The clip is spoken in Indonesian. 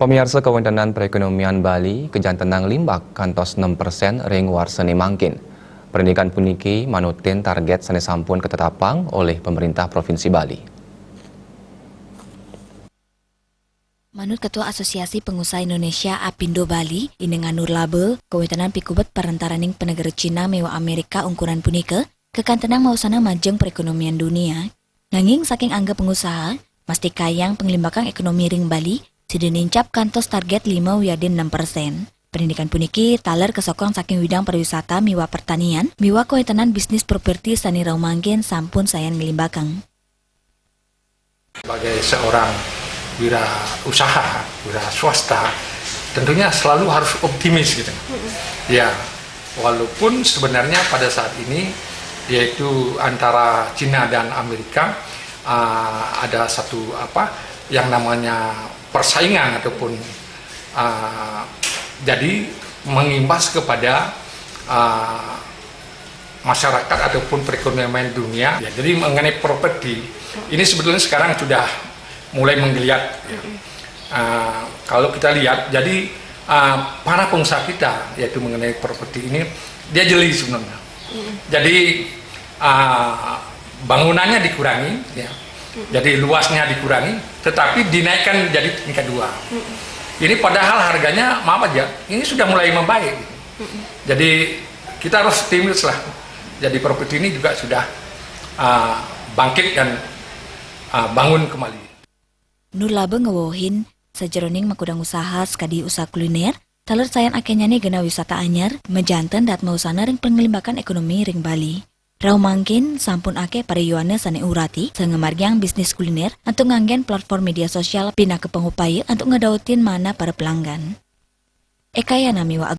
Pemirsa Kewenangan Perekonomian Bali, kejantenang limbak kantos 6% ring warsani mangkin. Pendidikan puniki manutin target sane sampun ketetapang oleh pemerintah Provinsi Bali. Menurut Ketua Asosiasi Pengusaha Indonesia Apindo Bali, Inengan Nurlabe, kewenangan pikubet perantaraning penegara Cina mewa Amerika ungkuran punika, kekantenang mausana majeng perekonomian dunia. Nanging saking angga pengusaha, mesti kayang penglimbakan ekonomi ring Bali, sudah nincap kantos target 5 wiadin 6%. Pendidikan puniki taler kesokong saking widang pariwisata miwa pertanian, miwa kewenangan bisnis properti sani raumanggen sampun sayan ngelimbakang. Sebagai seorang wira usaha, wira swasta, tentunya selalu harus optimis gitu. Ya, walaupun sebenarnya pada saat ini yaitu antara Cina dan Amerika ada satu yang namanya persaingan ataupun jadi mengimbas kepada masyarakat ataupun perekonomian dunia. Ya, jadi mengenai properti ini sebetulnya sekarang sudah mulai menggeliat. Kalau kita lihat, jadi para pengusaha kita yaitu mengenai properti ini dia jeli sebenarnya. Jadi bangunannya dikurangi, ya. Jadi luasnya dikurangi, tetapi dinaikkan jadi tingkat 2. Ini padahal harganya maaf aja, ini sudah mulai membaik. Jadi kita harus optimis lah. Jadi properti ini juga sudah bangkit dan bangun kembali. Nurlabe ngewohin sejeroning makudang usaha sekadi usaha kuliner, taler sayan akenya nih gena wisata anyar, mejanten dat mausana ring pengelimbakan ekonomi ring Bali. Rau mangkin sampun ake pariyuane sane urati, sengemargiang bisnis kuliner untuk nganggen platform media sosial pina ke pengupaya untuk ngedautin mana para pelanggan. Ekaya nami wa